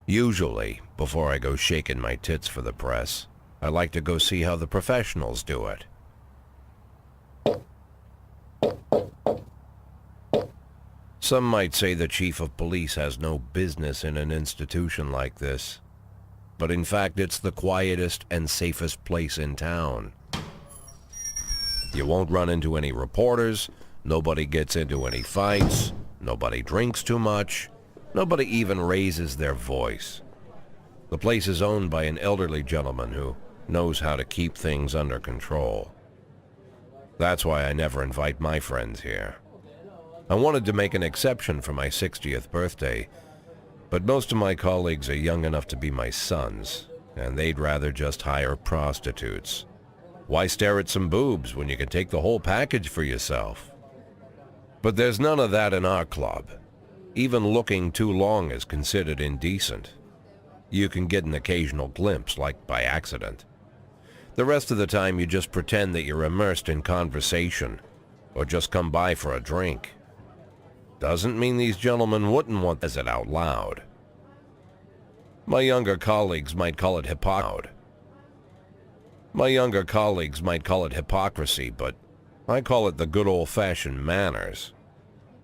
Usually, before I go shaking my tits for the press, I like to go see how the professionals do it. Some might say the chief of police has no business in an institution like this, but in fact it's the quietest and safest place in town. You won't run into any reporters, nobody gets into any fights, nobody drinks too much, nobody even raises their voice. The place is owned by an elderly gentleman who knows how to keep things under control. That's why I never invite my friends here. I wanted to make an exception for my 60th birthday, but most of my colleagues are young enough to be my sons, and they'd rather just hire prostitutes. Why stare at some boobs when you can take the whole package for yourself? But there's none of that in our club. Even looking too long is considered indecent. You can get an occasional glimpse, like by accident. The rest of the time you just pretend that you're immersed in conversation, or just come by for a drink. Doesn't mean these gentlemen wouldn't want to say it out loud. My younger colleagues might call it hypocrisy, but I call it the good old-fashioned manners.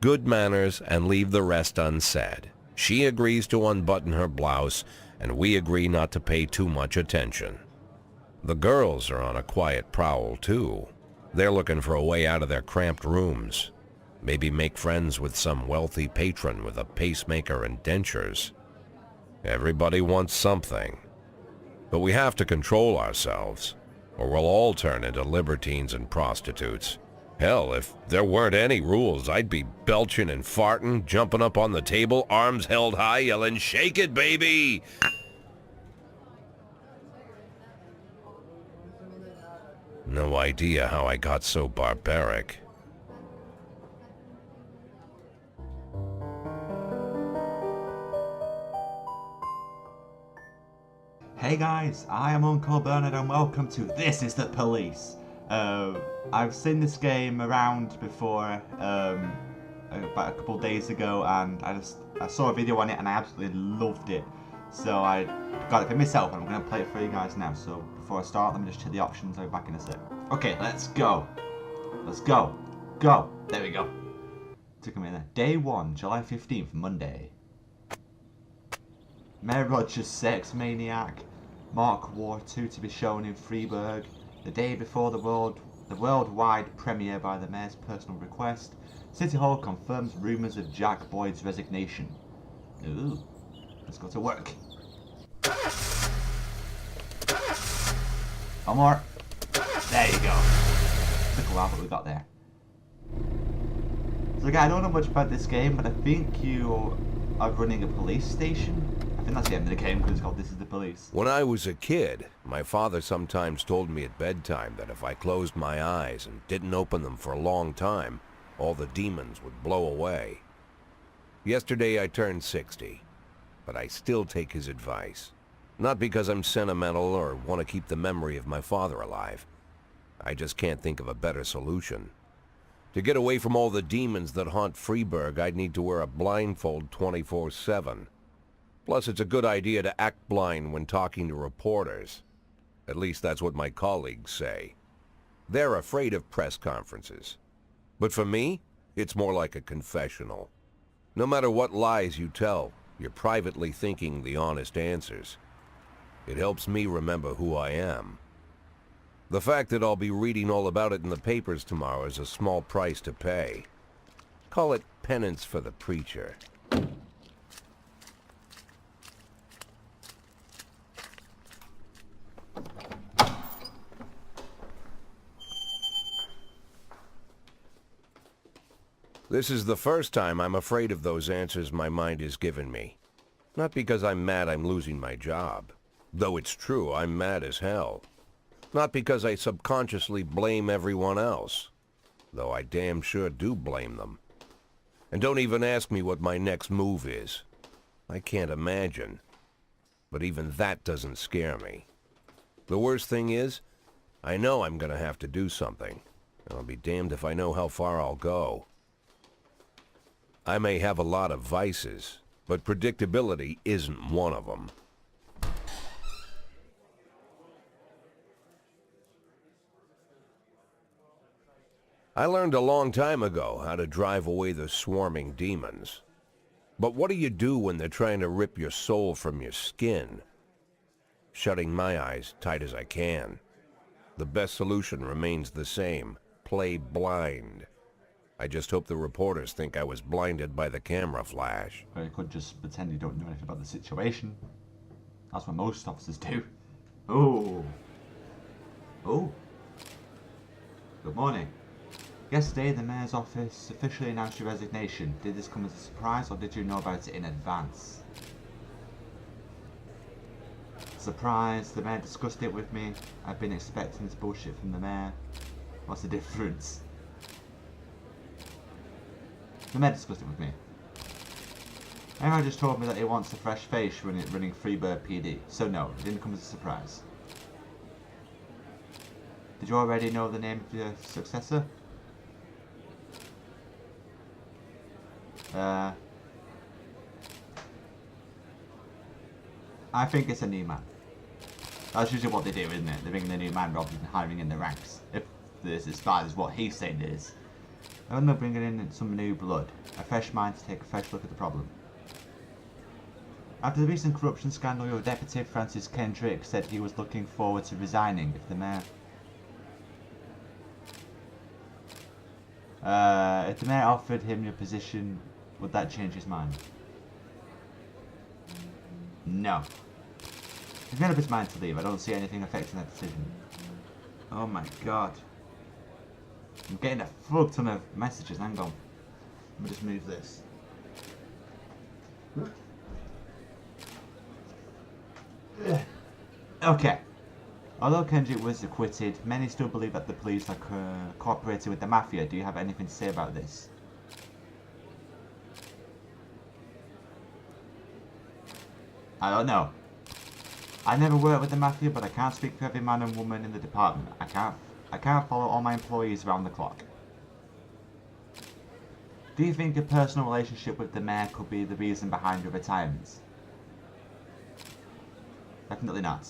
Good manners and leave the rest unsaid. She agrees to unbutton her blouse, and we agree not to pay too much attention. The girls are on a quiet prowl, too. They're looking for a way out of their cramped rooms. Maybe make friends with some wealthy patron with a pacemaker and dentures. Everybody wants something. But we have to control ourselves, or we'll all turn into libertines and prostitutes. Hell, if there weren't any rules, I'd be belching and farting, jumping up on the table, arms held high, yelling, "Shake it, baby!" No idea how I got so barbaric. Hey guys, I am Uncle Bernard and welcome to This Is the Police. I've seen this game around before about a couple of days ago, and I saw a video on it and I absolutely loved it. So I got it for myself and I'm going to play it for you guys now. So before I start, let me just check the options. I'll be back in a sec. Okay, let's go. Let's go. Go. There we go. Took a minute. Day 1, July 15th, Monday. Mayor Rogers, sex maniac. Mark War 2 to be shown in Freiburg. The day before the worldwide premiere by the Mayor's personal request. City Hall confirms rumours of Jack Boyd's resignation. Ooh. Let's go to work. One more. There you go. Took a while, but we got there. So again, I don't know much about this game, but I think you are running a police station. I think that's the end of the game because it's called This Is the Police. When I was a kid, my father sometimes told me at bedtime that if I closed my eyes and didn't open them for a long time, all the demons would blow away. Yesterday I turned 60, but I still take his advice. Not because I'm sentimental or want to keep the memory of my father alive. I just can't think of a better solution. To get away from all the demons that haunt Freiburg, I'd need to wear a blindfold 24/7. Plus, it's a good idea to act blind when talking to reporters. At least that's what my colleagues say. They're afraid of press conferences. But for me, it's more like a confessional. No matter what lies you tell, you're privately thinking the honest answers. It helps me remember who I am. The fact that I'll be reading all about it in the papers tomorrow is a small price to pay. Call it penance for the preacher. This is the first time I'm afraid of those answers my mind has given me. Not because I'm mad I'm losing my job. Though it's true, I'm mad as hell. Not because I subconsciously blame everyone else. Though I damn sure do blame them. And don't even ask me what my next move is. I can't imagine. But even that doesn't scare me. The worst thing is, I know I'm gonna have to do something. And I'll be damned if I know how far I'll go. I may have a lot of vices, but predictability isn't one of them. I learned a long time ago how to drive away the swarming demons. But what do you do when they're trying to rip your soul from your skin? Shutting my eyes tight as I can. The best solution remains the same. Play blind. I just hope the reporters think I was blinded by the camera flash. Or you could just pretend you don't know anything about the situation. That's what most officers do. Oh. Oh. Good morning. Yesterday, the mayor's office officially announced your resignation. Did this come as a surprise, or did you know about it in advance? Surprise, the mayor discussed it with me. I've been expecting this bullshit from the mayor. What's the difference? The mayor discussed it with me. Mayor just told me that he wants a fresh face running Freebird PD. So no, it didn't come as a surprise. Did you already know the name of your successor? I think it's a new man. That's usually what they do, isn't it? They bring in a new man rather than hiring in the ranks. If this is bad as what he's saying it is. And they're bringing in some new blood. A fresh mind to take a fresh look at the problem. After the recent corruption scandal, your deputy, Francis Kendrick, said he was looking forward to resigning if the mayor... if the mayor offered him your position, would that change his mind? No. He's made up his mind to leave. I don't see anything affecting that decision. Oh my god. I'm getting a fuck ton of messages. Hang on. Let me just move this. Okay. Although Kendrick was acquitted, many still believe that the police are cooperating with the mafia. Do you have anything to say about this? I don't know. I never worked with the mafia, but I can't speak for every man and woman in the department. I can't follow all my employees around the clock. Do you think a personal relationship with the mayor could be the reason behind your retirement? Definitely not.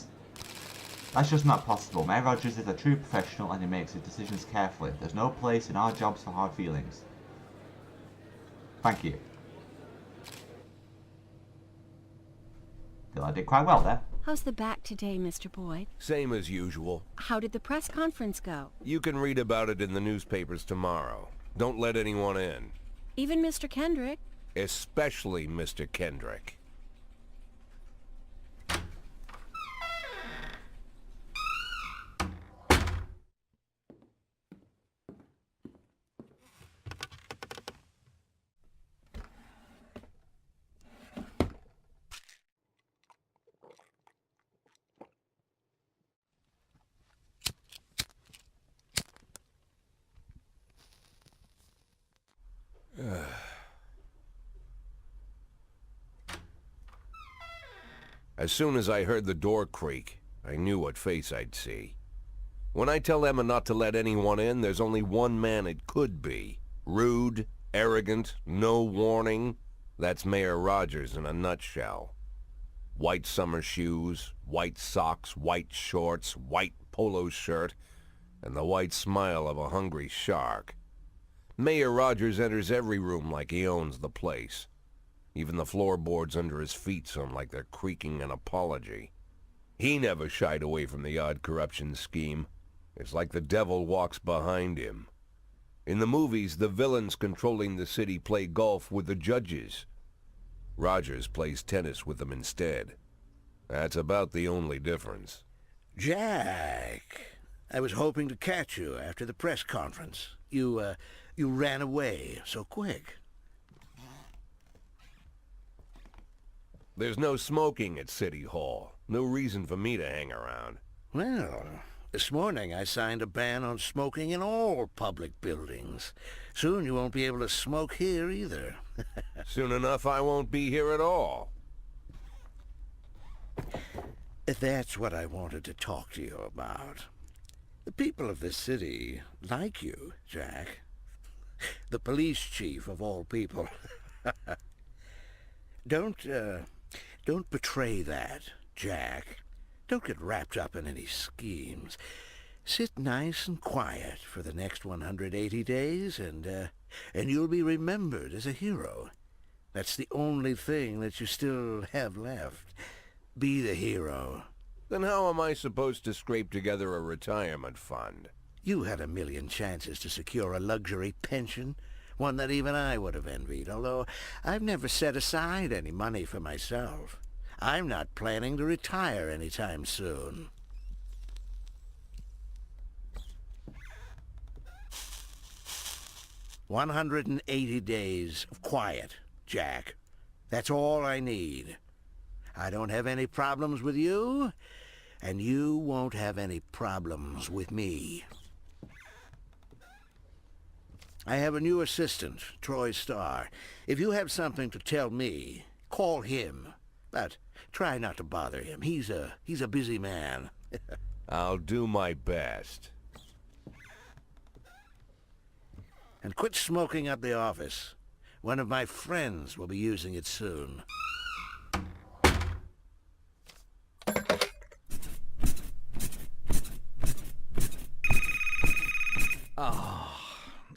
That's just not possible. Mayor Rogers is a true professional and he makes his decisions carefully. There's no place in our jobs for hard feelings. Thank you. Feel I did quite well there. How's the back today, Mr. Boyd? Same as usual. How did the press conference go? You can read about it in the newspapers tomorrow. Don't let anyone in. Even Mr. Kendrick? Especially Mr. Kendrick. As soon as I heard the door creak, I knew what face I'd see. When I tell Emma not to let anyone in, there's only one man it could be. Rude, arrogant, no warning. That's Mayor Rogers in a nutshell. White summer shoes, white socks, white shorts, white polo shirt, and the white smile of a hungry shark. Mayor Rogers enters every room like he owns the place. Even the floorboards under his feet sound like they're creaking an apology. He never shied away from the odd corruption scheme. It's like the devil walks behind him. In the movies, the villains controlling the city play golf with the judges. Rogers plays tennis with them instead. That's about the only difference. Jack, I was hoping to catch you after the press conference. You ran away so quick. There's no smoking at City Hall. No reason for me to hang around. Well, this morning I signed a ban on smoking in all public buildings. Soon you won't be able to smoke here either. Soon enough I won't be here at all. That's what I wanted to talk to you about. The people of this city like you, Jack. The police chief of all people. Don't betray that, Jack. Don't get wrapped up in any schemes. Sit nice and quiet for the next 180 days, and you'll be remembered as a hero. That's the only thing that you still have left. Be the hero. Then how am I supposed to scrape together a retirement fund? You had a million chances to secure a luxury pension, one that even I would have envied, although I've never set aside any money for myself. I'm not planning to retire anytime soon. "180 days of quiet, Jack. That's all I need. I don't have any problems with you, and you won't have any problems with me. I have a new assistant, Troy Starr. If you have something to tell me, call him. But try not to bother him. He's a busy man." I'll do my best. "And quit smoking up the office. One of my friends will be using it soon."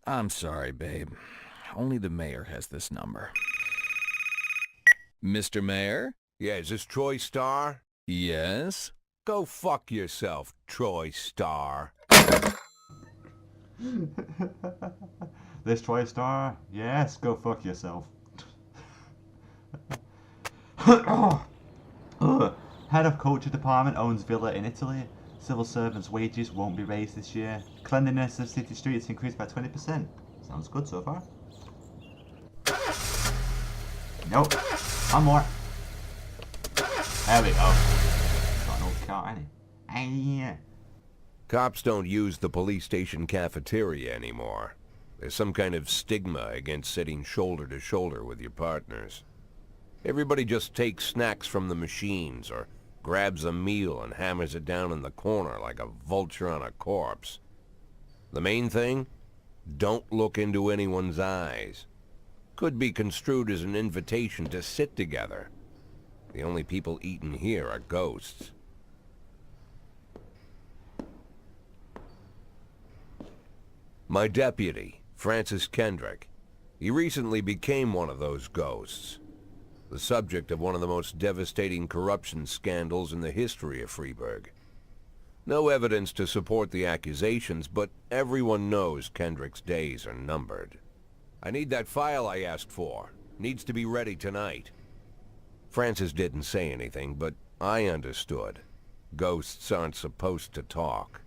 I'm sorry, babe. Only the mayor has this number. Mr. Mayor? Yeah, is this Troy Starr? Yes? Go fuck yourself, Troy Starr. This Troy Starr? Yes, go fuck yourself. Head of culture department owns villa in Italy. Civil servants' wages won't be raised this year. Cleanliness of city streets increased by 20%. Sounds good so far. Nope. One more. There we go. Got an old car, ain't Cops don't use the police station cafeteria anymore. There's some kind of stigma against sitting shoulder to shoulder with your partners. Everybody just takes snacks from the machines or grabs a meal and hammers it down in the corner like a vulture on a corpse. The main thing? Don't look into anyone's eyes. Could be construed as an invitation to sit together. The only people eating here are ghosts. My deputy, Francis Kendrick. He recently became one of those ghosts. The subject of one of the most devastating corruption scandals in the history of Freeburg. No evidence to support the accusations, but everyone knows Kendrick's days are numbered. I need that file I asked for. Needs to be ready tonight. Francis didn't say anything, but I understood. Ghosts aren't supposed to talk.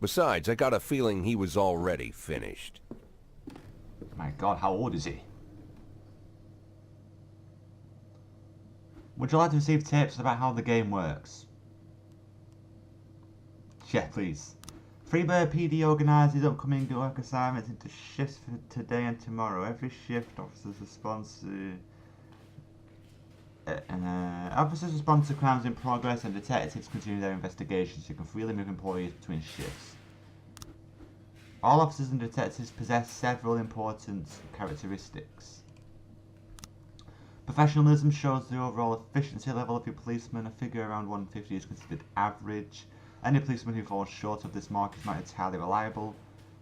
Besides, I got a feeling he was already finished. My god, how old is he? Would you like to receive tips about how the game works? Yeah, please. Freeburg PD organises upcoming work assignments into shifts for today and tomorrow. Every shift, officers respond to crimes in progress and detectives continue their investigations. You can freely move employees between shifts. All officers and detectives possess several important characteristics. Professionalism shows the overall efficiency level of your policeman. A figure around 150 is considered average. Any policeman who falls short of this mark is not entirely reliable,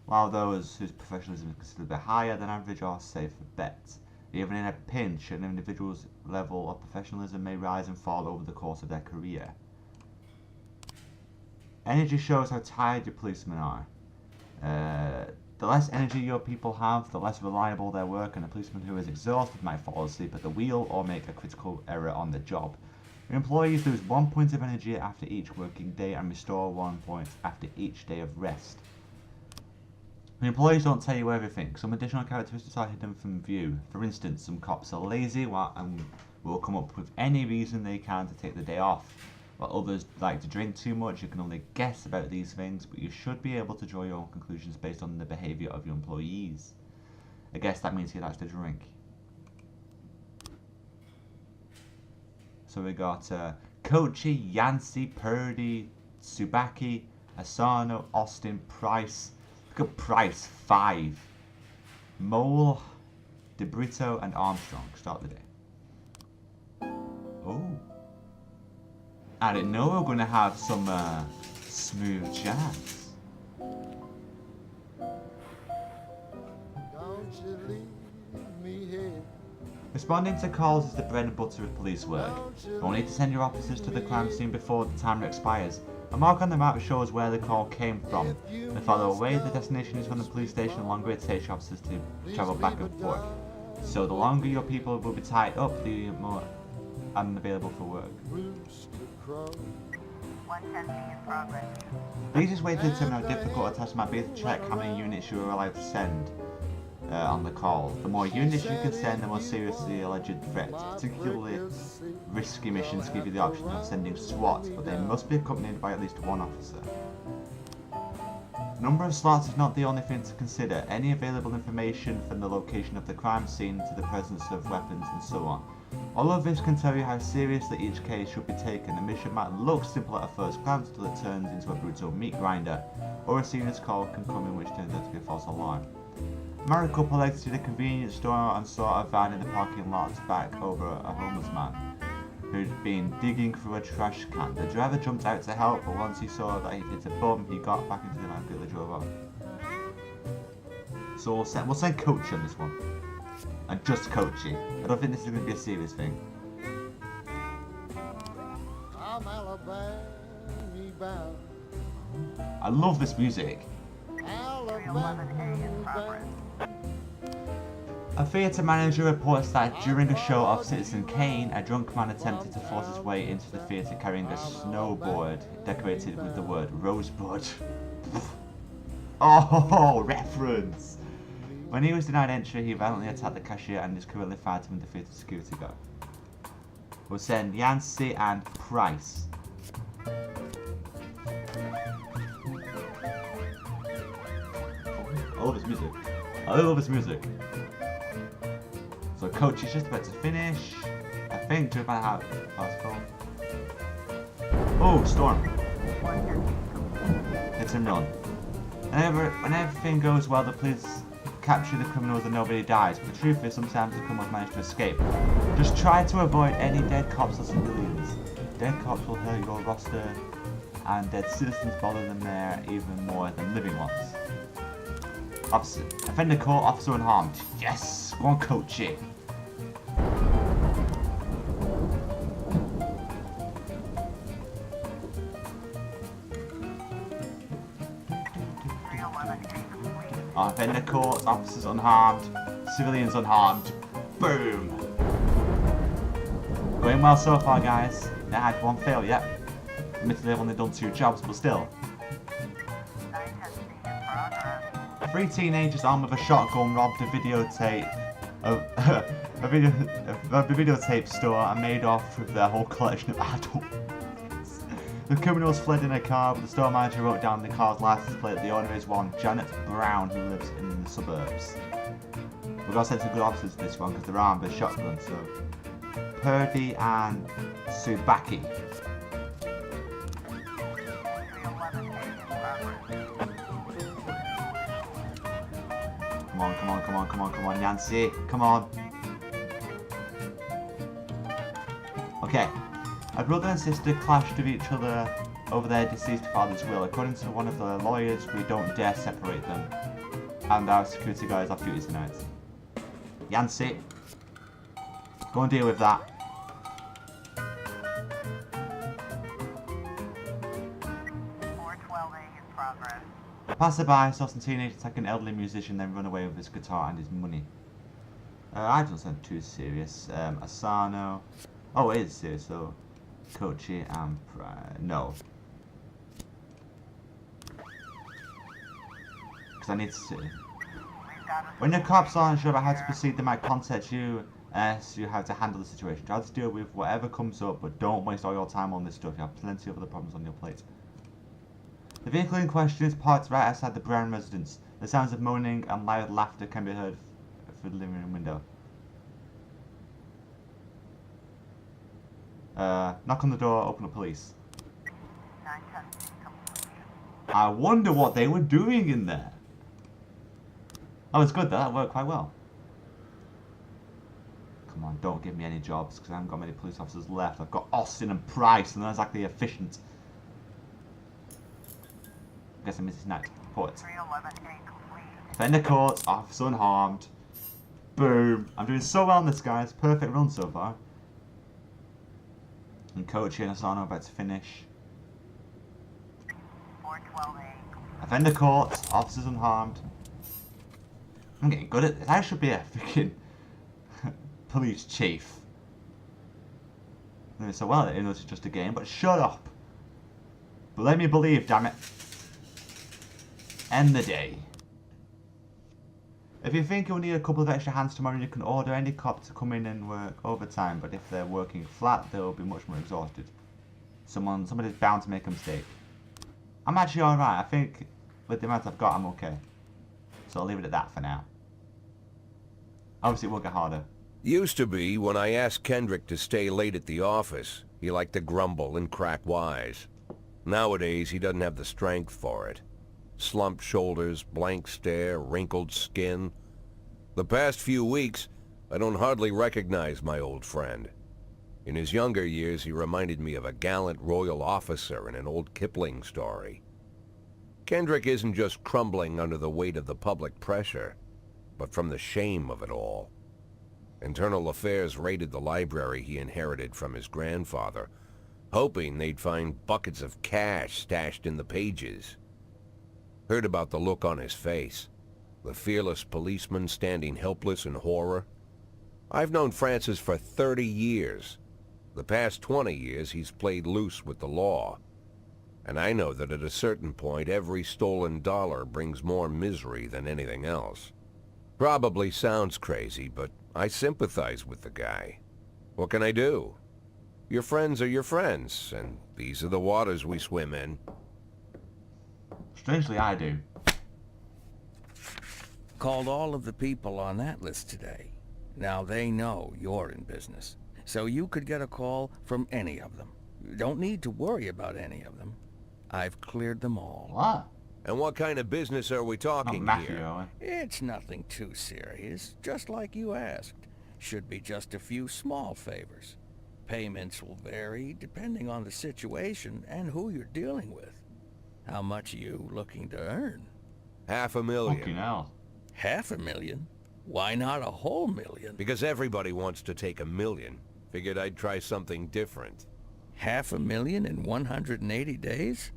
while those whose professionalism is considered a bit higher than average are safer bets. Even in a pinch, an individual's level of professionalism may rise and fall over the course of their career. Energy shows how tired your policemen are. The less energy your people have, the less reliable their work, and a policeman who is exhausted might fall asleep at the wheel or make a critical error on the job. Your employees lose 1 point of energy after each working day and restore 1 point after each day of rest. The employees don't tell you everything. Some additional characteristics are hidden from view. For instance, some cops are lazy and will come up with any reason they can to take the day off, while others like to drink too much. You can only guess about these things, but you should be able to draw your own conclusions based on the behaviour of your employees. I guess that means he likes to drink. So we got Kochi, Yancey, Purdy, Tsubaki, Asano, Austin, Price. Look at Price, 5. Mole, DeBrito, and Armstrong start the day. I didn't know we were going to have some smooth jazz. Responding to calls is the bread and butter of police work. You will need to send your officers to the crime scene before the timer expires. A mark on the map shows where the call came from. The farther away the destination is from the police station, the longer it takes your officers to travel back and forth. So the longer your people will be tied up, the more unavailable for work. 110 in progress. The easiest way to determine how difficult a task might be is to check how many units you are allowed to send on the call. The more units you can send, the more serious the alleged threat. Particularly risky missions give you the option of sending SWAT, but they must be accompanied by at least one officer. Number of slots is not the only thing to consider. Any available information from the location of the crime scene to the presence of weapons and so on. All of this can tell you how seriously each case should be taken. A mission might look simple at a first glance until it turns into a brutal meat grinder, or a serious call can come in which turns out to be a false alarm. A married couple exited a convenience store and saw a van in the parking lot back over a homeless man who'd been digging through a trash can. The driver jumped out to help, but once he saw that he'd hit a bum, he got back into the van and quickly drove off. So we'll send Coachy on this one. And just Coachy. I don't think this is going to be a serious thing. I love this music. 311A in progress. A theatre manager reports that during a show of Citizen Kane, a drunk man attempted to force his way into the theatre carrying a snowboard decorated with the word Rosebud. Oh, reference! When he was denied entry, he violently attacked the cashier and is currently fighting with the theatre security guard. We'll send Yancey and Price. I love his music. I love his music. So Coach is just about to finish. I think to find out fast forward. Oh, Storm. Hit and run. When everything goes well, the police capture the criminals and nobody dies. But the truth is, sometimes the criminals manage to escape. Just try to avoid any dead cops or civilians. Dead cops will hurt your roster, and dead citizens bother them there even more than living ones. Officer, offender caught, officer unharmed. Yes, go on, Coachy. Offender caught, officers unharmed, civilians unharmed. Boom. Going well so far, guys. They had one fail yet. Admittedly, I've only done 2 jobs, but still. 3 teenagers armed with a shotgun robbed a videotape a videotape store and made off with their whole collection of adults. The criminals fled in a car, but the store manager wrote down the car's license plate. The owner is one Janet Brown, who lives in the suburbs. We've got to send some good officers to this one because they're armed with shotguns. So Purdy and Subaki. Come on, Nancy. Come on. Okay. A brother and sister clashed with each other over their deceased father's will. According to one of the lawyers, we don't dare separate them. And our security guard is off duty tonight. Yancy, go and deal with that. A passerby saw some teenagers attack an elderly musician, then run away with his guitar and his money. I don't sound too serious. Asano. Oh, it is serious, so Coachy and no. Because I need to see. When the cops aren't sure about how to proceed, they might contact you and ask you how to handle the situation. Try to deal with whatever comes up, but don't waste all your time on this stuff. You have plenty of other problems on your plate. The vehicle in question is parked right outside the Brown residence. The sounds of moaning and loud laughter can be heard through the living room window. Knock on the door, open the police. I wonder what they were doing in there. Oh, it's good though, that worked quite well. Come on, don't give me any jobs because I haven't got many police officers left. I've got Austin and Price, and they're not exactly efficient. I guess I missed his next. Court. 311A complete. Defender court, officer unharmed. Boom. I'm doing so well on this, guys. Perfect run so far. And coaching, Asano about to finish. 412A. Offender court, officers unharmed. I'm getting good at this. I should be a freaking police chief. I'm doing so well at it, even though it's just a game, but shut up. But let me believe, damn it. End the day. If you think you'll need a couple of extra hands tomorrow, you can order any cop to come in and work overtime, but if they're working flat, they'll be much more exhausted. Somebody's bound to make a mistake. I'm actually alright. I think with the amount I've got, I'm okay. So I'll leave it at that for now. Obviously, it will get harder. Used to be, when I asked Kendrick to stay late at the office, he liked to grumble and crack wise. Nowadays, he doesn't have the strength for it. Slumped shoulders, blank stare, wrinkled skin. The past few weeks, I don't hardly recognize my old friend. In his younger years, he reminded me of a gallant royal officer in an old Kipling story. Kendrick isn't just crumbling under the weight of the public pressure, but from the shame of it all. Internal Affairs raided the library he inherited from his grandfather, hoping they'd find buckets of cash stashed in the pages. Heard about the look on his face, the fearless policeman standing helpless in horror. I've known Francis for 30 years. The past 20 years he's played loose with the law. And I know that at a certain point every stolen dollar brings more misery than anything else. Probably sounds crazy, but I sympathize with the guy. What can I do? Your friends are your friends, and these are the waters we swim in. Strangely, I do. Called all of the people on that list today. Now they know you're in business, so you could get a call from any of them. You don't need to worry about any of them. I've cleared them all. What? And what kind of business are we Not talking Matthew, here? are we? It's nothing too serious, just like you asked. Should be just a few small favors. Payments will vary depending on the situation and who you're dealing with. How much are you looking to earn? $500,000. Fucking hell. $500,000? Why not a whole million? Because everybody wants to take $1 million. Figured I'd try something different. $500,000 in 180 days?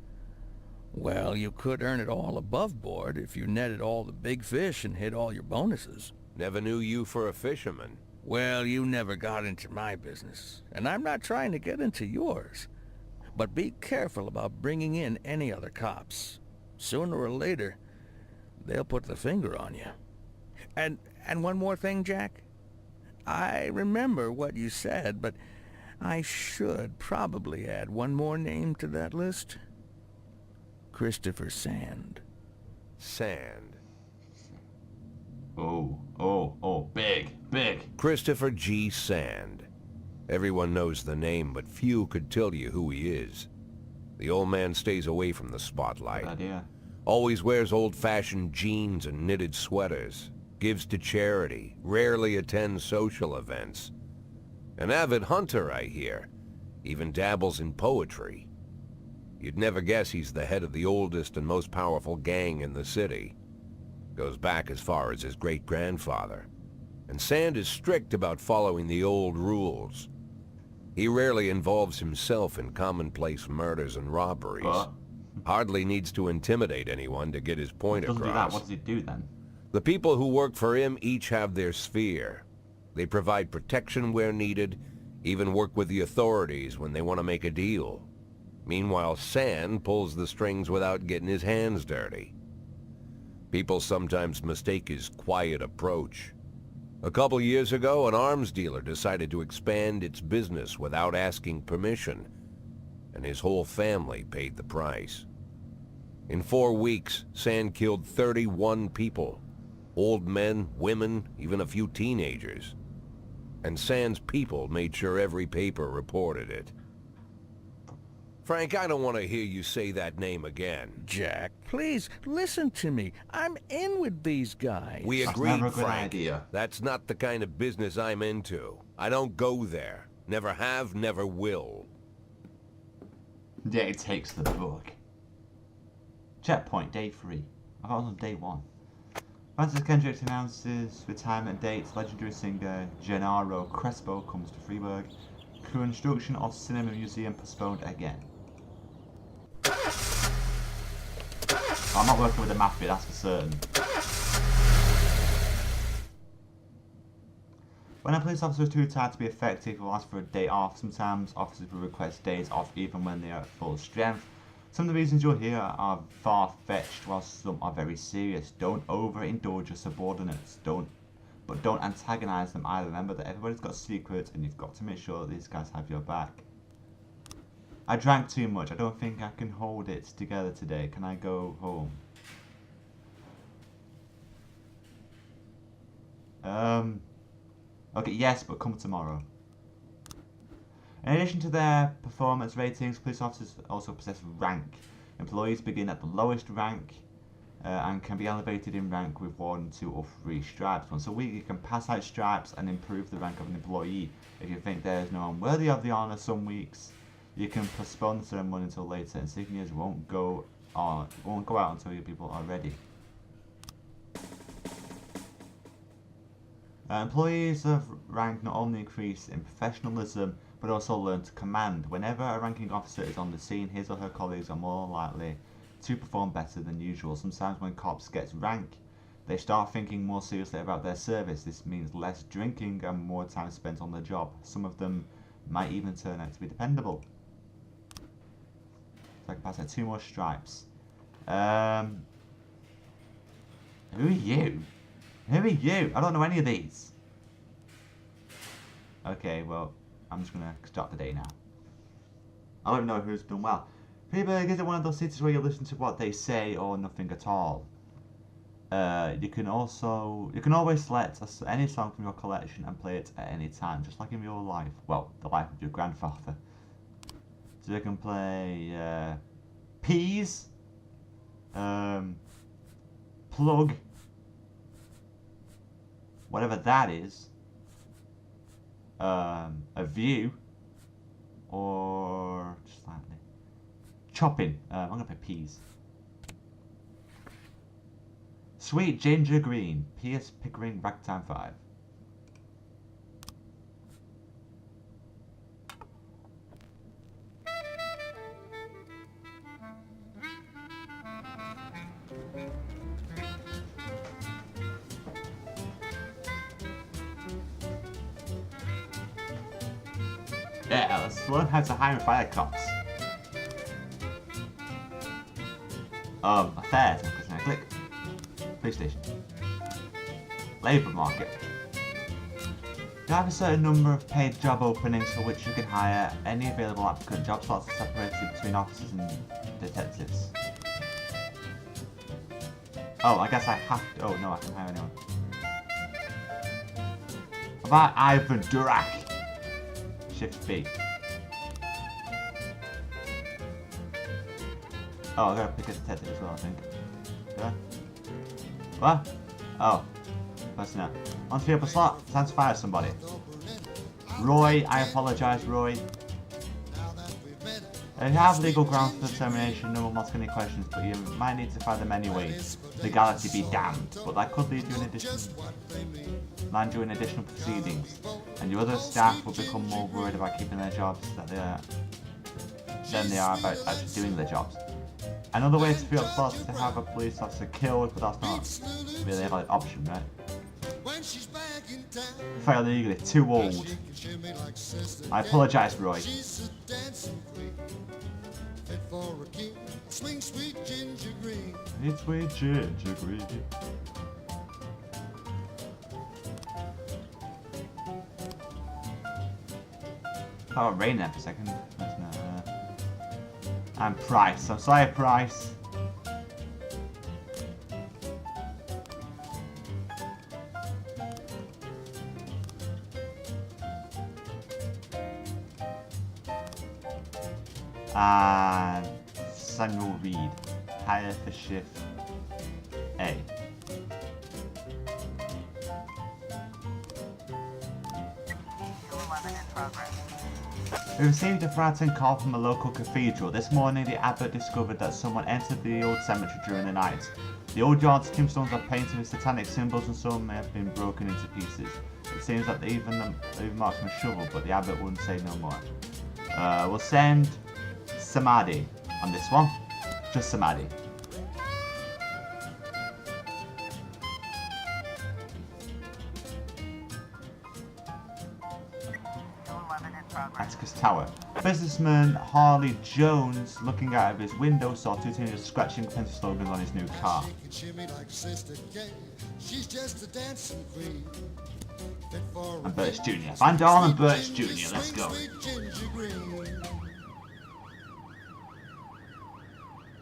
Well, you could earn it all above board if you netted all the big fish and hit all your bonuses. Never knew you for a fisherman. Well, you never got into my business, and I'm not trying to get into yours. But be careful about bringing in any other cops. Sooner or later, they'll put the finger on you. And one more thing, Jack. I remember what you said, but I should probably add one more name to that list. Christopher Sand. Sand. Oh, big. Christopher G. Sand. Everyone knows the name, but few could tell you who he is. The old man stays away from the spotlight. Good idea. Always wears old-fashioned jeans and knitted sweaters. Gives to charity. Rarely attends social events. An avid hunter, I hear. Even dabbles in poetry. You'd never guess he's the head of the oldest and most powerful gang in the city. Goes back as far as his great-grandfather. And Sand is strict about following the old rules. He rarely involves himself in commonplace murders and robberies. But Hardly needs to intimidate anyone to get his point doesn't do that. across. What does he do then? The people who work for him each have their sphere. They provide protection where needed, even work with the authorities when they want to make a deal. Meanwhile, Sand pulls the strings without getting his hands dirty. People sometimes mistake his quiet approach. A couple years ago, an arms dealer decided to expand its business without asking permission, and his whole family paid the price. In 4 weeks, Sand killed 31 people. Old men, women, even a few teenagers. And Sand's people made sure every paper reported it. Frank, I don't want to hear you say that name again. Jack, please, listen to me. I'm in with these guys. We That's agreed, never a good Frank. idea. That's not the kind of business I'm into. I don't go there. Never have, never will. Yeah, it takes the book. Checkpoint, day 3. I got on day 1. Francis Kendrick announces retirement dates. Legendary singer Gennaro Crespo comes to Freiburg. Construction of cinema museum postponed again. I'm not working with the mafia, that's for certain. When a police officer is too tired to be effective, he will ask for a day off. Sometimes officers will request days off even when they are at full strength. Some of the reasons you'll hear are far-fetched, while some are very serious. Don't overindulge your subordinates. But don't antagonize them either. Remember that everybody's got secrets and you've got to make sure that these guys have your back. I drank too much. I don't think I can hold it together today. Can I go home? Okay, yes, but come tomorrow. In addition to their performance ratings, police officers also possess rank. Employees begin at the lowest rank and can be elevated in rank with 1, 2 or 3 stripes. Once a week you can pass out stripes and improve the rank of an employee. If you think there is no one worthy of the honour some weeks, you can postpone the ceremony until later. Insignias won't go out until your people are ready. Employees of rank not only increase in professionalism, but also learn to command. Whenever a ranking officer is on the scene, his or her colleagues are more likely to perform better than usual. Sometimes when cops get rank, they start thinking more seriously about their service. This means less drinking and more time spent on the job. Some of them might even turn out to be dependable. So I can pass out 2 more stripes. Who are you? Who are you? I don't know any of these. Okay, well, I'm just gonna start the day now. I don't know who's done well. Freiburg isn't one of those cities where you listen to what they say or nothing at all. You can always select any song from your collection and play it at any time, just like in your life. Well, the life of your grandfather. So you can play Peas, Plug, whatever that is, A View, or just slightly Chopping. I'm gonna play Peas. Sweet Ginger Green, P.S. Pickering Ragtime 5. Yeah, let's learn how to hire and fire cops. Affairs, can I click? Police station. Labour market. You have a certain number of paid job openings for which you can hire any available applicant. Job slots are separated between officers and detectives. Oh, I guess I have to. Oh, no, I can hire anyone. What about Ivan Durak? Shift B. Oh, I gotta pick a detective as well, I think. Do I? What? Oh. Personnel. On the upper slot, time to fire somebody. Roy, I apologise, Roy. If you have legal grounds for termination, no one will ask any questions, but you might need to fire them anyway. Legality be damned, but that could lead you in additional proceedings, and your other staff will become more worried about keeping their jobs than they are about actually doing their jobs. Another way to free up slots is to have a police officer killed, but that's not really a valid option, right? Fire legally, too old. I apologise, Roy. Sweet ginger green. Oh, rain there for a second. And Price. I'm sorry, Price. And Samuel Reed. Hire for shift A. We received a frightening call from a local cathedral. This morning, the abbot discovered that someone entered the old cemetery during the night. The old yard's tombstones are painted with satanic symbols and some may have been broken into pieces. It seems that they even marked from a shovel, but the abbot wouldn't say no more. We'll send Samadhi on this one. Just Samadhi. Atticus Tower. Businessman Harley Jones, looking out of his window, saw two teenagers scratching pencil slogans on his new car. And Birch Jr. Van Dahl and Birch Jr. Let's go.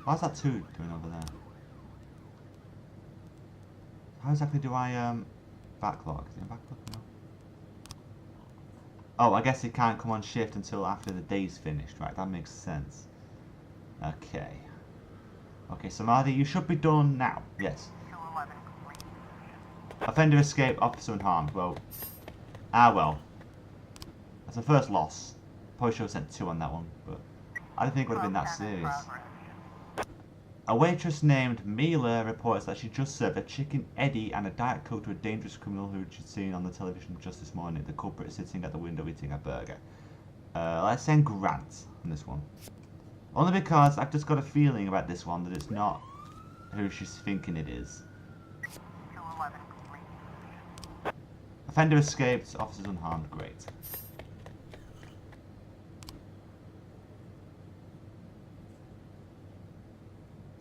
Why's that two doing over there? How exactly do I backlog? Is it a backlog? No. Oh, I guess he can't come on shift until after the day's finished, right? That makes sense. Okay. Okay, Samadhi, you should be done now. Yes. Offender escaped, officer unharmed. Well. Well. That's the first loss. Probably should have sent 2 on that one, but I didn't think it would have been that serious. A waitress named Mila reports that she just served a chicken Eddie and a Diet Coke to a dangerous criminal who she'd seen on the television just this morning. The culprit is sitting at the window eating a burger. Let's send Grant on this one. Only because I've just got a feeling about this one that it's not who she's thinking it is. Offender escaped, officers unharmed. Great.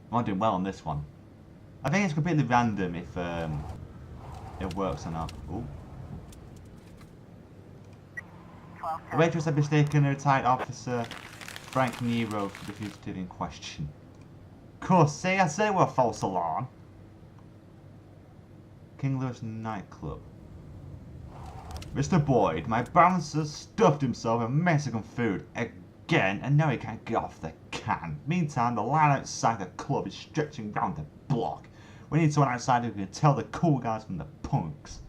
I'm doing well on this one. I think it's completely random if it works or not. Ooh. The waitress had mistaken a retired officer, Frank Nero, for the fugitive in question. Of course, see, I say we're a false alarm. King Louis nightclub. Mr. Boyd, my bouncer stuffed himself with Mexican food again, and now he can't get off the can. Meantime, the line outside the club is stretching round the block. We need someone outside who can tell the cool guys from the punks.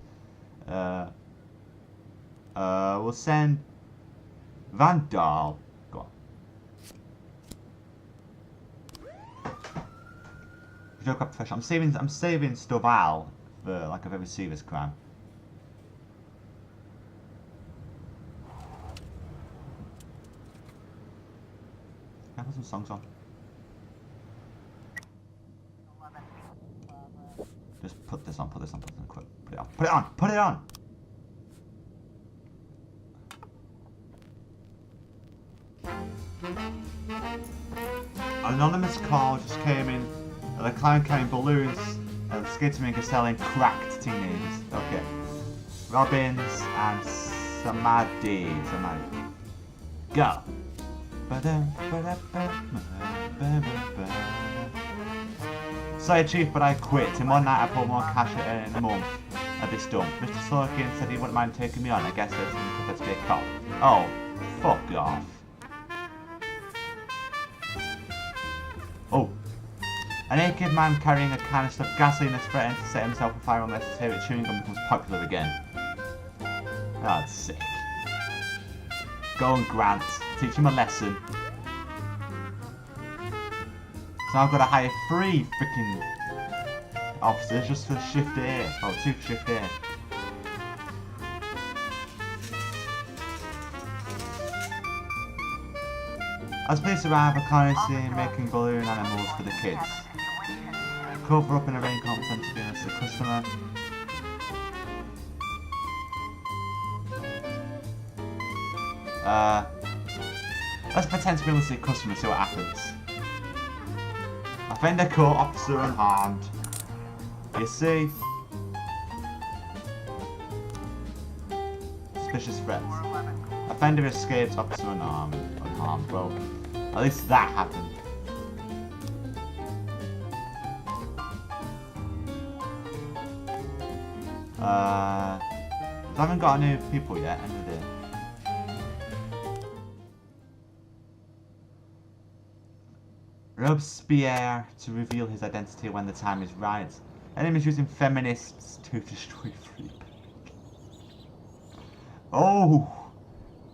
We'll send Van Dahl. Go on. Joke up professional. I'm saving Stovall for like a very serious crime. Can I put some songs on? Just put this on, quick. Put it on, put it on! An anonymous call just came in. The clown carrying balloons and the skating rink is selling crack to teenagers. Okay. Robbins and Samadhi. Go! Sorry, Chief, but I quit. In one night, I pulled more cash in a month at this dump. Mr. Sorkin said he wouldn't mind taking me on. I guess there's something to be a cop. Oh, fuck off. Oh. A naked man carrying a canister of gasoline is threatening to set himself on fire unless his favourite chewing gum becomes popular again. That's sick. Go on, Grant. Teach him a lesson. So I've got to hire 3 freaking officers just for shift A. Oh, 2 for shift A. As police arrive, a car is seen making balloon animals for the kids. Cover up in a rain content against the customer. Let's pretend to be able to see a customer and see what happens. Offender caught, officer unharmed. You see? Suspicious threats. Offender escaped, officer unharmed. Well, at least that happened. I haven't got any people yet, end of the day. Robespierre to reveal his identity when the time is right. Enemies using feminists to destroy free. Oh!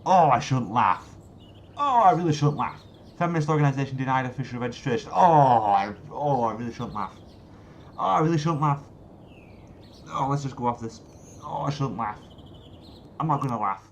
Oh, I shouldn't laugh. Oh, I really shouldn't laugh. Feminist organisation denied official registration. I really shouldn't laugh. Oh, I really shouldn't laugh. Oh, let's just go off this. Oh, I shouldn't laugh. I'm not gonna laugh.